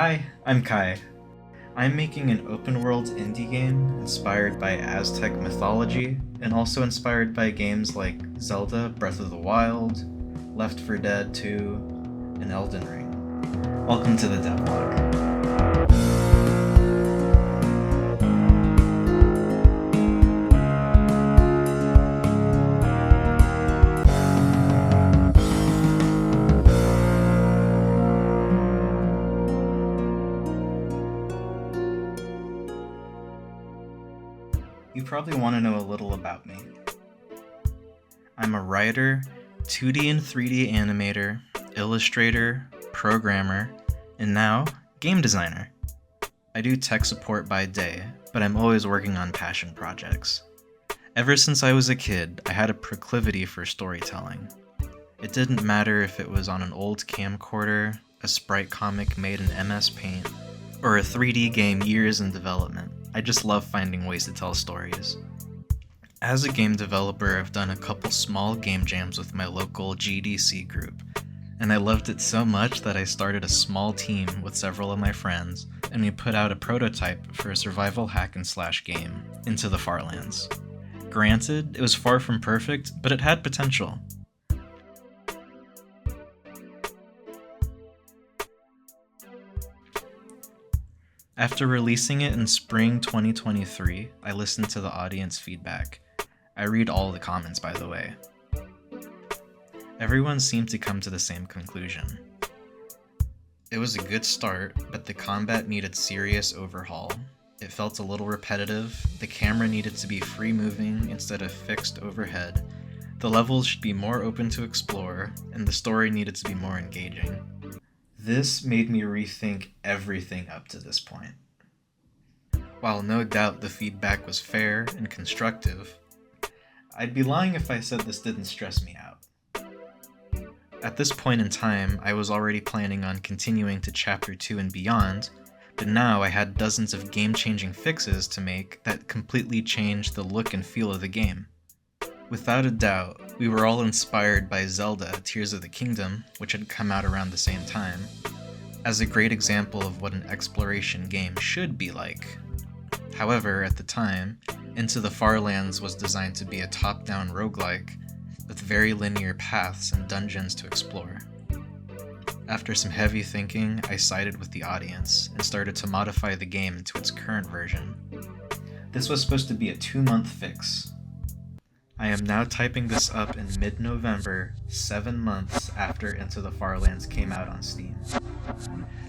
Hi, I'm Kai. I'm making an open-world indie game inspired by Aztec mythology and also inspired by games like Zelda Breath of the Wild, Left 4 Dead 2, and Elden Ring. Welcome to the Devlog. You probably want to know a little about me. I'm a writer, 2D and 3D animator, illustrator, programmer, and now, game designer. I do tech support by day, but I'm always working on passion projects. Ever since I was a kid, I had a proclivity for storytelling. It didn't matter if it was on an old camcorder, a sprite comic made in MS Paint, or a 3D game years in development. I just love finding ways to tell stories. As a game developer, I've done a couple small game jams with my local GDC group, and I loved it so much that I started a small team with several of my friends, and we put out a prototype for a survival hack-and-slash game, Into the Farlands. Granted, it was far from perfect, but it had potential. After releasing it in spring 2023, I listened to the audience feedback. I read all the comments, by the way. Everyone seemed to come to the same conclusion. It was a good start, but the combat needed serious overhaul. It felt a little repetitive, the camera needed to be free-moving instead of fixed overhead, the levels should be more open to explore, and the story needed to be more engaging. This made me rethink everything up to this point. While no doubt the feedback was fair and constructive, I'd be lying if I said this didn't stress me out. At this point in time, I was already planning on continuing to Chapter 2 and beyond, but now I had dozens of game-changing fixes to make that completely changed the look and feel of the game. Without a doubt, we were all inspired by Zelda Tears of the Kingdom, which had come out around the same time, as a great example of what an exploration game should be like. However, at the time, Into the Farlands was designed to be a top-down roguelike, with very linear paths and dungeons to explore. After some heavy thinking, I sided with the audience, and started to modify the game into its current version. This was supposed to be a 2-month fix. I am now typing this up in mid-November, 7 months after Into the Farlands came out on Steam.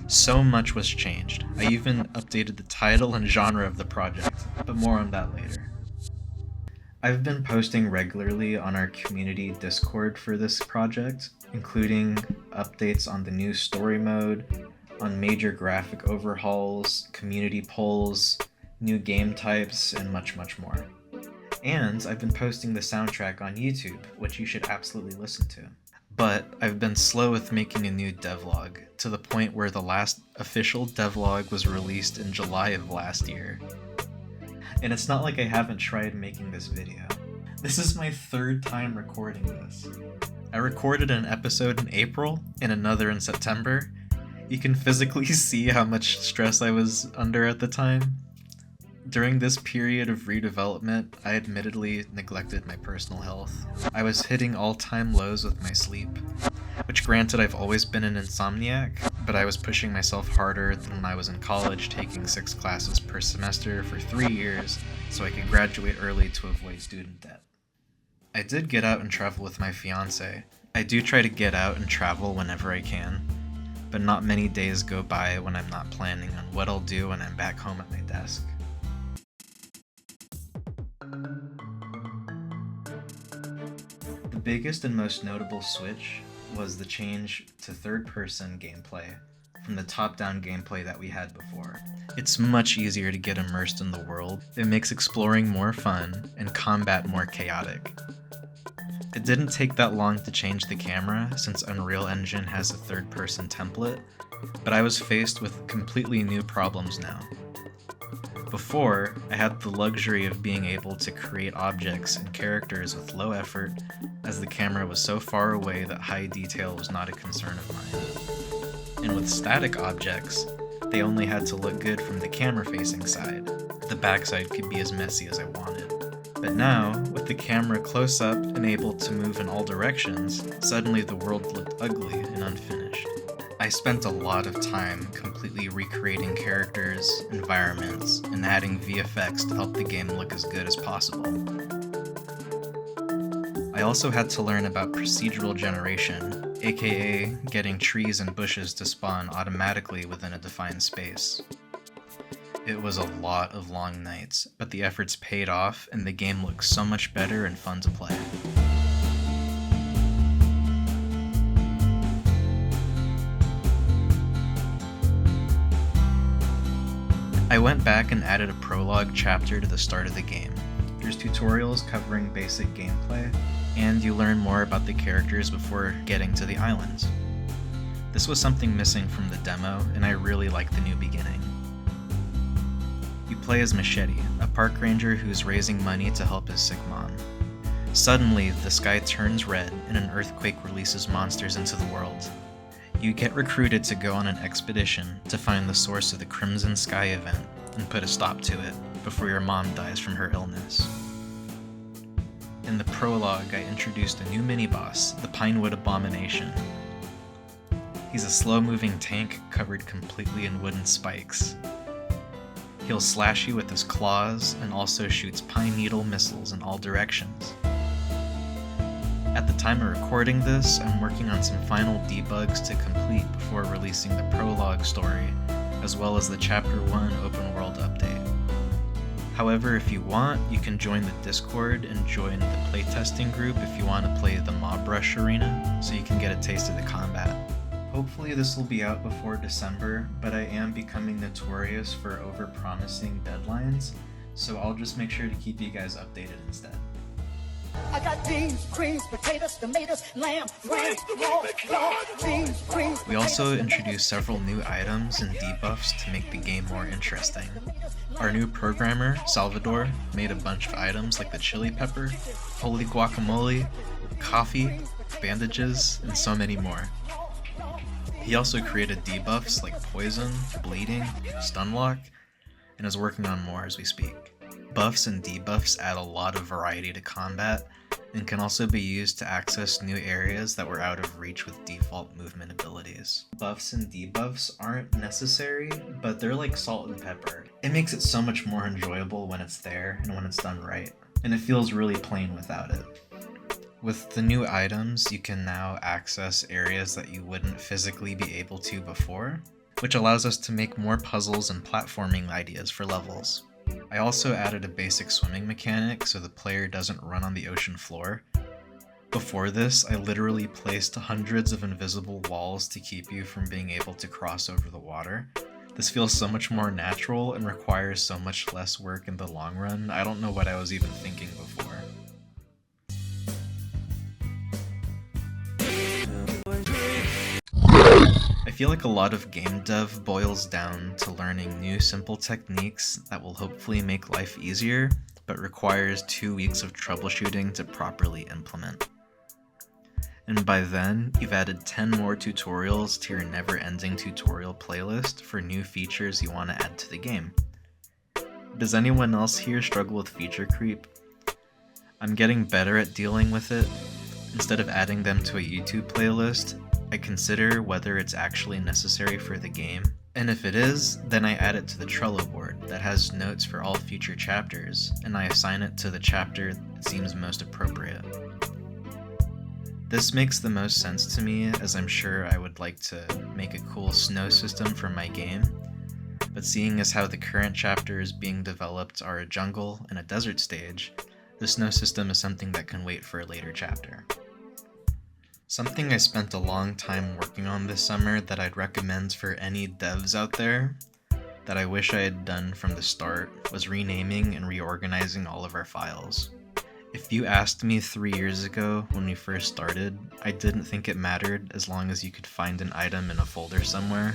So much was changed. I even updated the title and genre of the project, but more on that later. I've been posting regularly on our community Discord for this project, including updates on the new story mode, on major graphic overhauls, community polls, new game types, and much more. And I've been posting the soundtrack on YouTube, which you should absolutely listen to. But I've been slow with making a new devlog, to the point where the last official devlog was released in July of last year. And it's not like I haven't tried making this video. This is my 3rd time recording this. I recorded an episode in April and another in September. You can physically see how much stress I was under at the time. During this period of redevelopment, I admittedly neglected my personal health. I was hitting all-time lows with my sleep, which granted I've always been an insomniac, but I was pushing myself harder than when I was in college taking 6 classes per semester for 3 years so I could graduate early to avoid student debt. I did get out and travel with my fiance. I do try to get out and travel whenever I can, but not many days go by when I'm not planning on what I'll do when I'm back home at my desk. The biggest and most notable switch was the change to third-person gameplay from the top-down gameplay that we had before. It's much easier to get immersed in the world, it makes exploring more fun, and combat more chaotic. It didn't take that long to change the camera, since Unreal Engine has a third-person template, but I was faced with completely new problems now. Before, I had the luxury of being able to create objects and characters with low effort, as the camera was so far away that high detail was not a concern of mine. And with static objects, They only had to look good from the camera-facing side. The backside could be as messy as I wanted. But now, with the camera close up and able to move in all directions, suddenly the world looked ugly and unfinished. I spent a lot of time completely recreating characters, environments, and adding VFX to help the game look as good as possible. I also had to learn about procedural generation, aka getting trees and bushes to spawn automatically within a defined space. It was a lot of long nights, but the efforts paid off and the game looks so much better and fun to play. I went back and added a prologue chapter to the start of the game. There's tutorials covering basic gameplay, and you learn more about the characters before getting to the islands. This was something missing from the demo, and I really like the new beginning. You play as Machete, a park ranger who's raising money to help his sick mom. Suddenly, the sky turns red and an earthquake releases monsters into the world. You get recruited to go on an expedition to find the source of the Crimson Sky event and put a stop to it before your mom dies from her illness. In the prologue, I introduced a new mini-boss, the Pinewood Abomination. He's a slow-moving tank covered completely in wooden spikes. He'll slash you with his claws and also shoots pine needle missiles in all directions. At the time of recording this, I'm working on some final debugs to complete before releasing the prologue story, as well as the Chapter 1 open world update. However, if you want, you can join the Discord and join the playtesting group if you want to play the Mob Rush Arena, so you can get a taste of the combat. Hopefully this will be out before December, but I am becoming notorious for over-promising deadlines, so I'll just make sure to keep you guys updated instead. I got beans, greens, potatoes, tomatoes, lamb, ram, beans, greens. We also introduced several new items and debuffs to make the game more interesting. Our new programmer, Salvador, made a bunch of items like the chili pepper, holy guacamole, coffee, bandages, and so many more. He also created debuffs like poison, bleeding, stunlock, and is working on more as we speak. Buffs and debuffs add a lot of variety to combat, and can also be used to access new areas that were out of reach with default movement abilities. Buffs and debuffs aren't necessary, but they're like salt and pepper. It makes it so much more enjoyable when it's there and when it's done right, and it feels really plain without it. With the new items, you can now access areas that you wouldn't physically be able to before, which allows us to make more puzzles and platforming ideas for levels. I also added a basic swimming mechanic so the player doesn't run on the ocean floor. Before this, I literally placed hundreds of invisible walls to keep you from being able to cross over the water. This feels so much more natural and requires so much less work in the long run. I don't know what I was even thinking before. I feel like a lot of game dev boils down to learning new simple techniques that will hopefully make life easier, but requires 2 weeks of troubleshooting to properly implement. And by then, you've added 10 more tutorials to your never-ending tutorial playlist for new features you want to add to the game. Does anyone else here struggle with feature creep? I'm getting better at dealing with it. Instead of adding them to a YouTube playlist, I consider whether it's actually necessary for the game, and if it is, then I add it to the Trello board that has notes for all future chapters, and I assign it to the chapter that seems most appropriate. This makes the most sense to me, as I'm sure I would like to make a cool snow system for my game, but seeing as how the current chapters being developed are a jungle and a desert stage, the snow system is something that can wait for a later chapter. Something I spent a long time working on this summer that I'd recommend for any devs out there, that I wish I had done from the start, was renaming and reorganizing all of our files. If you asked me 3 years ago when we first started, I didn't think it mattered as long as you could find an item in a folder somewhere.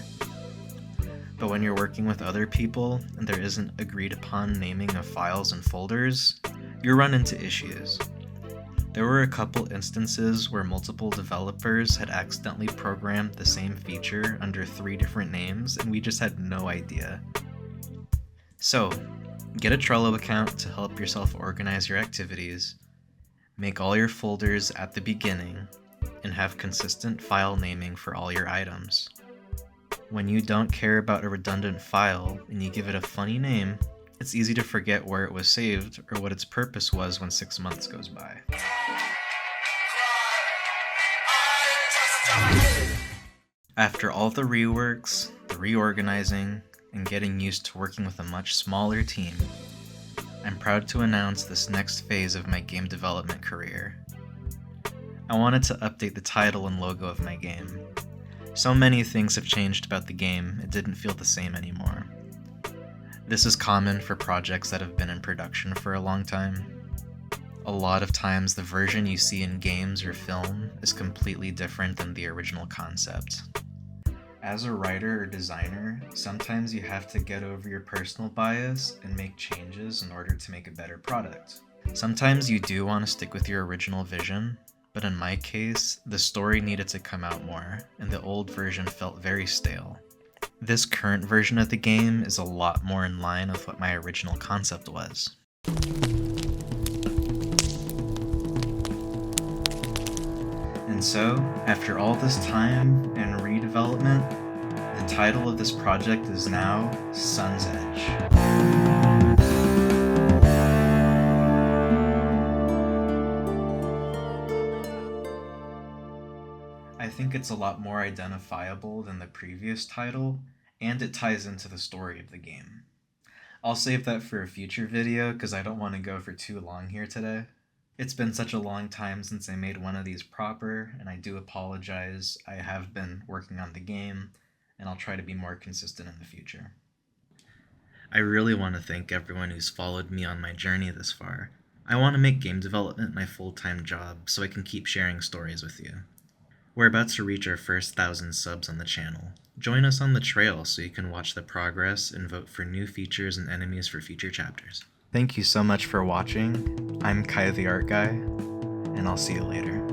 But when you're working with other people and there isn't agreed upon naming of files and folders, you run into issues. There were a couple instances where multiple developers had accidentally programmed the same feature under 3 different names, and we just had no idea. So, get a Trello account to help yourself organize your activities, make all your folders at the beginning, and have consistent file naming for all your items. When you don't care about a redundant file and you give it a funny name, it's easy to forget where it was saved or what its purpose was when 6 months goes by. After all the reworks, the reorganizing, and getting used to working with a much smaller team, I'm proud to announce this next phase of my game development career. I wanted to update the title and logo of my game. So many things have changed about the game, it didn't feel the same anymore. This is common for projects that have been in production for a long time. A lot of times the version you see in games or film is completely different than the original concept. As a writer or designer, sometimes you have to get over your personal bias and make changes in order to make a better product. Sometimes you do want to stick with your original vision, but in my case, the story needed to come out more, and the old version felt very stale. This current version of the game is a lot more in line with what my original concept was. And so, after all this time and redevelopment, the title of this project is now Sun's Edge. I think it's a lot more identifiable than the previous title, and it ties into the story of the game. I'll save that for a future video because I don't want to go for too long here today. It's been such a long time since I made one of these proper, and I do apologize. I have been working on the game, and I'll try to be more consistent in the future. I really want to thank everyone who's followed me on my journey this far. I want to make game development my full-time job so I can keep sharing stories with you. We're about to reach our first 1,000 subs on the channel. Join us on the trail so you can watch the progress and vote for new features and enemies for future chapters. Thank you so much for watching. I'm Kai the Art Guy, and I'll see you later.